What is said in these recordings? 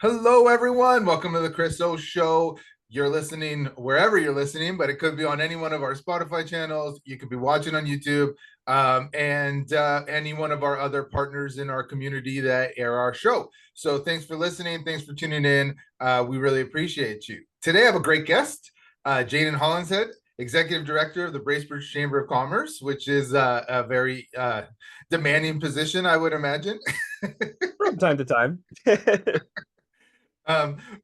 Hello, everyone. Welcome to the Chris O Show. You're listening wherever you're listening, but it could be on any one of our Spotify channels. You could be watching on YouTube, and any one of our other partners in our community that air our show. So, thanks for listening. Thanks for tuning in. We really appreciate you. Today, I have a great guest, Jaden Hollingshead, Executive Director of the Bracebridge Chamber of Commerce, which is a very demanding position, I would imagine. From time to time.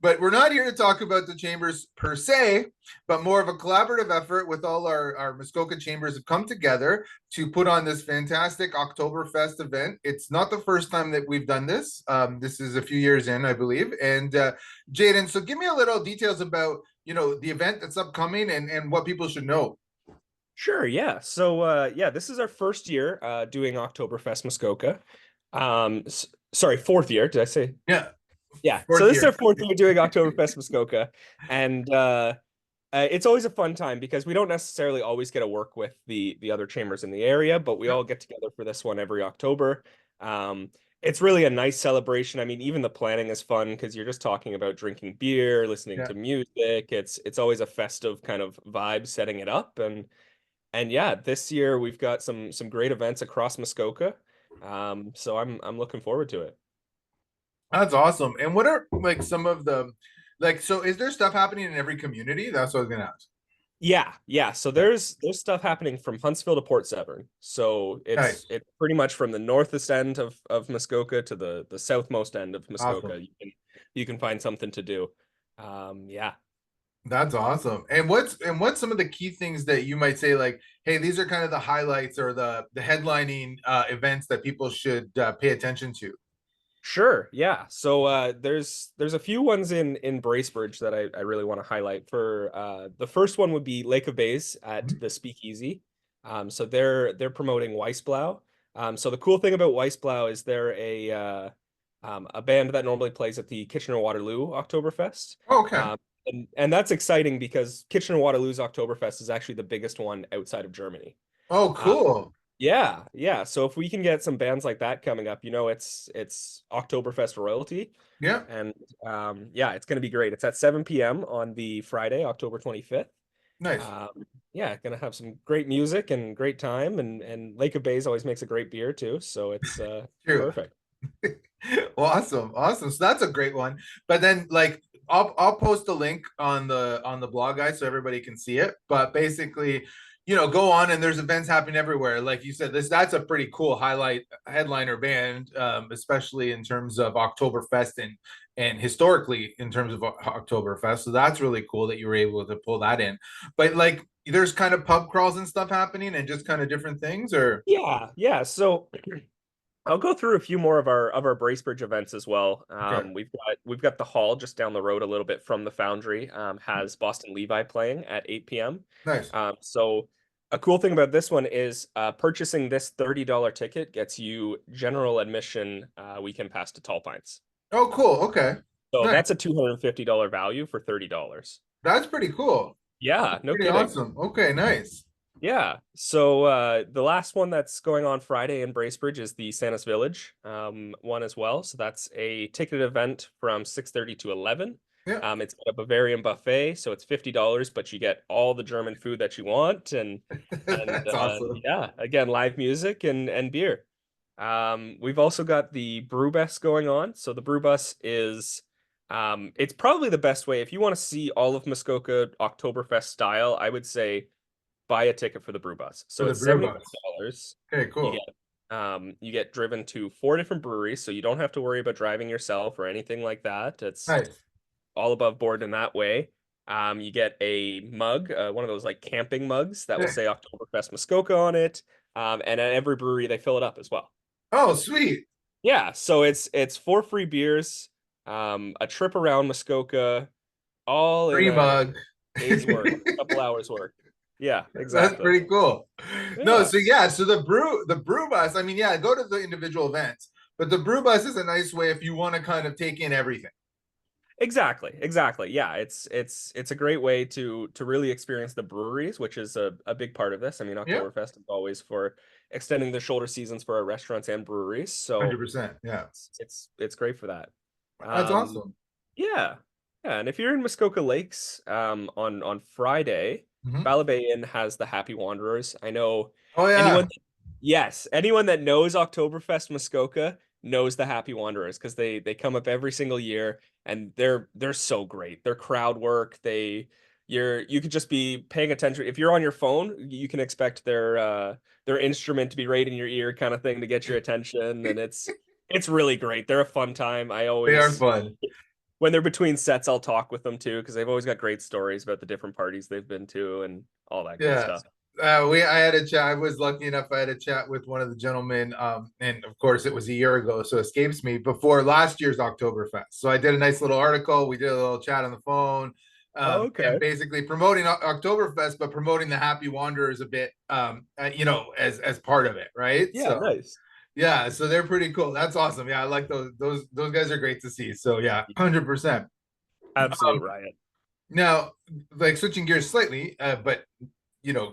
But we're not here to talk about the chambers per se, but more of a collaborative effort with all our Muskoka chambers have come together to put on this fantastic Oktoberfest event. It's not the first time that we've done this. This is a few years in, I believe. And Jaden, so give me a little details about the event that's upcoming and what people should know. Sure, yeah. This is our first year doing Oktoberfest Muskoka. Sorry, fourth year, did I say? Yeah, Yeah. So fourth this is year. our fourth year doing Oktoberfest Muskoka, and it's always a fun time because we don't necessarily always get to work with the other chambers in the area, but we Yeah, all get together for this one every October. It's really a nice celebration. I mean, even the planning is fun because you're just talking about drinking beer, listening yeah. to music. It's always a festive kind of vibe setting it up, and yeah, this year we've got some great events across Muskoka. So I'm looking forward to it. That's awesome. And what are like some of the so is there stuff happening in every community? That's what I was gonna ask. Yeah, yeah. So Yeah. there's stuff happening from Huntsville to Port Severn. So Nice. it's pretty much from the northest end of Muskoka to the southmost end of Awesome. Muskoka. You can find something to do. Yeah. That's awesome. And what's some of the key things that you might say like, hey, these are kind of the highlights or the headlining events that people should pay attention to? Sure, yeah. So there's a few ones in Bracebridge that I really want to highlight. For the first one would be Lake of Bays at Mhm. the Speakeasy. So they're promoting Weissblau. So the cool thing about Weissblau is they're a band that normally plays at the Kitchener-Waterloo Oktoberfest. Oh, okay. And that's exciting because Kitchener-Waterloo's Oktoberfest is actually the biggest one outside of Germany. Oh, Uh, cool. yeah, yeah. So if we can get some bands like that coming up, it's Oktoberfest royalty, Yeah. and yeah, it's going to be great. It's at 7 p.m. on the Friday, October 25th. Nice. Yeah, gonna have some great music and great time, and Lake of Bays always makes a great beer too, so it's True. perfect. Awesome. Awesome. So that's a great one. But then like I'll post a link on the blog guys so everybody can see it. But basically, go on and there's events happening everywhere. Like you said, that's a pretty cool highlight headliner band, especially in terms of Oktoberfest and historically in terms of Oktoberfest. So that's really cool that you were able to pull that in. But like there's kind of pub crawls and stuff happening and just kind of different things or Yeah, yeah. So I'll go through a few more of our Bracebridge events as well. okay. We've got the hall just down the road a little bit from the Foundry, has Boston Levi playing at 8 p.m. Nice. So a cool thing about this one is purchasing this $30 ticket gets you general admission weekend pass to Tall Pines. Oh, cool. Okay. So Nice. that's a $250 value for $30. That's pretty cool. Yeah, no Pretty kidding. awesome. Okay, nice. Yeah. So the last one that's going on Friday in Bracebridge is the Santa's Village one as well. So that's a ticketed event from 6:30 to 11. Yeah, It's got a Bavarian buffet, so it's $50, but you get all the German food that you want, and that's awesome. yeah, again, live music and beer. We've also got the brew bus going on. So the brew bus is it's probably the best way if you want to see all of Muskoka Oktoberfest style. I would say buy a ticket for the brew bus. For So the it's brew bus. $75. Okay, You cool. get driven to four different breweries, so you don't have to worry about driving yourself or anything like that. It's Nice. all above board in that way. You get a mug, one of those like camping mugs that will Yeah. say Oktoberfest Muskoka on it. And at every brewery they fill it up as well. Oh, sweet. Yeah, so it's four free beers, a trip around Muskoka, all in Free a mug. day's work, a couple hours work. Yeah, That's exactly. pretty cool. No, Yeah. so yeah, so the brew bus, I mean, yeah, go to the individual events, but the brew bus is a nice way if you want to kind of take in everything. Exactly, exactly. Yeah, it's a great way to really experience the breweries, which is a big part of this. I mean, Yeah, Oktoberfest is always for extending the shoulder seasons for our restaurants and breweries, so 100%. Yeah. it's great for that. That's Um, awesome. Yeah. Yeah, and if you're in Muskoka Lakes on Friday, Mhm. Balabayan has the Happy Wanderers. I know Oh yeah, anyone yes, anyone that knows Oktoberfest Muskoka knows the Happy Wanderers because they come up every single year and they're so great. Their crowd work, you could just be paying attention. If you're on your phone, you can expect their instrument to be right in your ear kind of thing to get your attention and it's really great. They're a fun time. I they are always fun. when they're between sets, I'll talk with them too because they've always got great stories about the different parties they've been to and all that good Yeah. stuff. I had a chat. I was lucky enough. I had a chat with one of the gentlemen, and of course it was a year ago, so it escapes me before last year's Oktoberfest. So I did a nice little article. We did a little chat on the phone, and Okay. basically promoting Oktoberfest, but promoting the Happy Wanderers a bit, as part of it, right? Yeah, So nice. yeah, so they're pretty cool. That's awesome. Yeah, I like those guys are great to see. So yeah, 100%. Absolute riot. Now, like switching gears slightly, but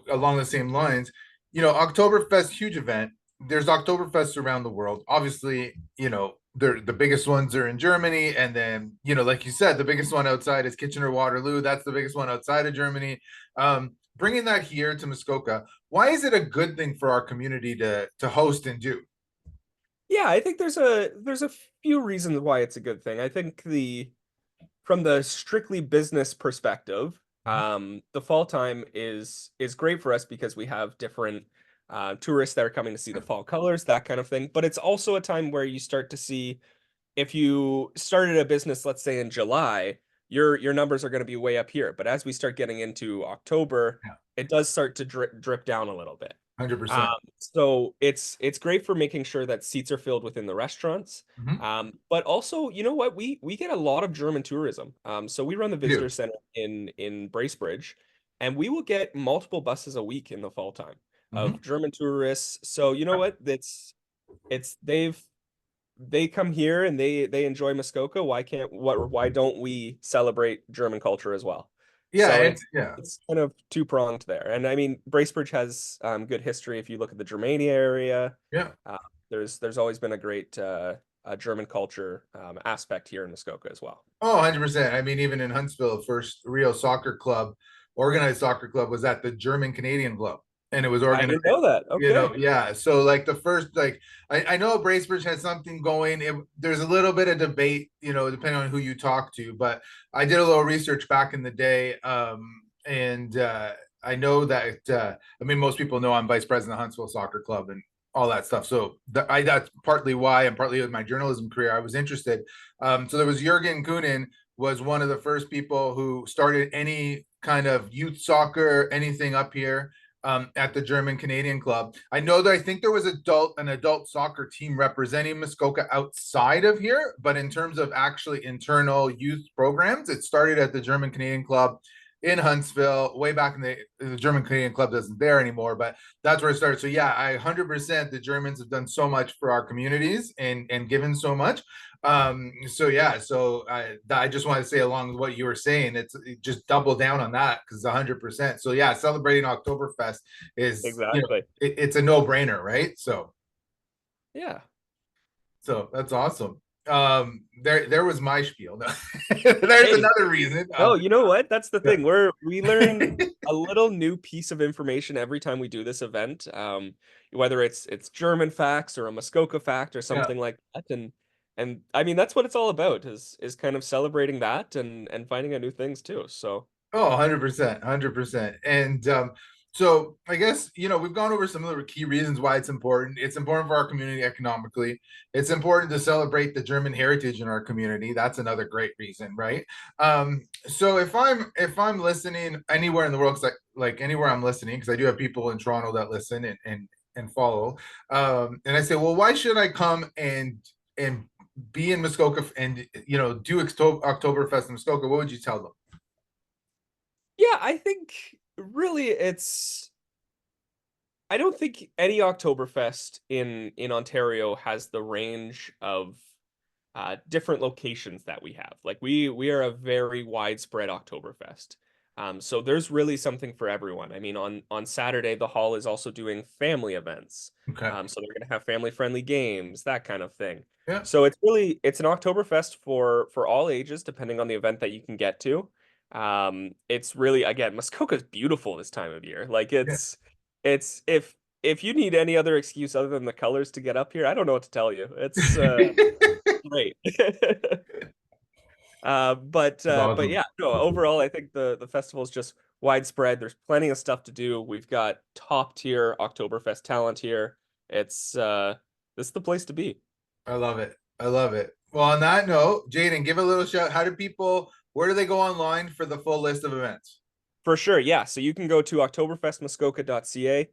along the same lines, Oktoberfest, huge event. There's Oktoberfests around the world. Obviously, they're the biggest ones are in Germany, and then like you said, the biggest one outside is Kitchener Waterloo. That's the biggest one outside of Germany. Bringing that here to Muskoka, why is it a good thing for our community to host and do? Yeah, I think there's a few reasons why it's a good thing. I think the from the strictly business perspective, the fall time is great for us because we have different tourists that are coming to see the fall colors, that kind of thing. But it's also a time where you start to see if you started a business, let's say in July, your numbers are going to be way up here. But as we start getting into October, Yeah, it does start to drip down a little bit. 100%. So it's great for making sure that seats are filled within the restaurants. Mhm. But also, you know what? We get a lot of German tourism. So we run the We do. visitor center in Bracebridge, and we will get multiple buses a week in the fall time Mhm. of German tourists. So you know what? It's they come here and they enjoy Muskoka. Why don't we celebrate German culture as well? Yeah, So yeah, it's kind of two-pronged there. And I mean, Bracebridge has good history if you look at the Germania area. yeah. Uh, there's always been a great German culture aspect here in Muskoka as well. Oh, 100%. I mean, even in Huntsville, the first real soccer club, organized soccer club, was at the German Canadian Club. And it was I organized, didn't know that. Okay. yeah. So like the first, like I know Bracebridge has something going. There's a little bit of debate, depending on who you talk to, but I did a little research back in the day. And I know that I mean most people know I'm vice president of Huntsville Soccer Club and all that stuff. So that's partly why and partly with my journalism career, I was interested. So there was Jurgen Kunin was one of the first people who started any kind of youth soccer, anything up here at the German Canadian Club. I know that I think there was an adult soccer team representing Muskoka outside of here, but in terms of actually internal youth programs, it started at the German Canadian Club in Huntsville way back in the German Canadian Club isn't there anymore, but that's where it started. So yeah, I 100% the Germans have done so much for our communities and given so much. So yeah, so I just want to say along with what you were saying, it just double down on that because 100%. So yeah, celebrating Oktoberfest is Exactly. it's a no brainer, right? Yeah. So that's awesome. There was my spiel. No. There's Hey, another reason. no, you know what? That's the Yeah. thing. We learn a little new piece of information every time we do this event. Whether it's German facts or a Muskoka fact or Yeah. something like that. And I mean that's what it's all about is kind of celebrating that and finding out new things too. So Oh, 100%, 100%. And so I guess, we've gone over some of the key reasons why it's important. It's important for our community economically. It's important to celebrate the German heritage in our community. That's another great reason, right? So if I'm listening anywhere in the world, 'cause like anywhere I'm listening, because I do have people in Toronto that listen and follow. And I say, well, why should I come and be in Muskoka and do Oktoberfest in Muskoka? What would you tell them? yeah, I think really I don't think any Oktoberfest in Ontario has the range of different locations that we have. Like we are a very widespread Oktoberfest. So there's really something for everyone. I mean, on Saturday, the hall is also doing family events. Okay. So they're gonna have family-friendly games, that kind of thing. Yeah. So it's an Oktoberfest for all ages, depending on the event that you can get to. It's really, again, Muskoka's beautiful this time of year. Like Yeah. it's if you need any other excuse other than the colors to get up here, I don't know what to tell you. It's great. That's But awesome. yeah, no, overall, I think the festival is just widespread. There's plenty of stuff to do. We've got top tier Oktoberfest talent here. It's this is the place to be. I love it. I love it. Well, on that note, Jaden, give a little shout. How do people, where do they go online for the full list of events? For sure, yeah. So you can go to oktoberfestmuskoka.ca.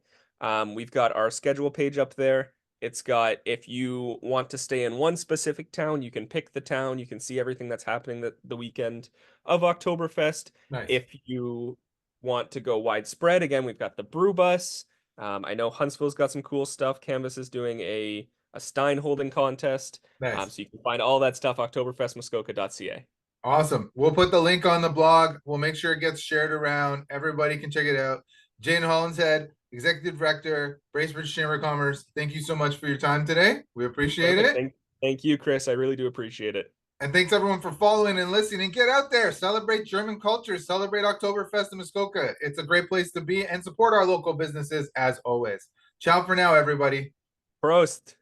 We've got our schedule page up there. It's got, if you want to stay in one specific town, you can pick the town. You can see everything that's happening the weekend of Oktoberfest. Nice. If you want to go widespread, again, we've got the brew bus. I know Huntsville's got some cool stuff. Canvas is doing a Stein holding contest. Nice. So you can find all that stuff, oktoberfestmuskoka.ca. Awesome. We'll put the link on the blog. We'll make sure it gets shared around. Everybody can check it out. Jane Hollingshead, Executive Director, Bracebridge Chamber of Commerce. Thank you so much for your time today. We appreciate Perfect. it. Thank you, Chris. I really do appreciate it. And thanks everyone for following and listening. Get out there, celebrate German culture, celebrate Oktoberfest in Muskoka. It's a great place to be and support our local businesses as always. Ciao for now, everybody. Prost.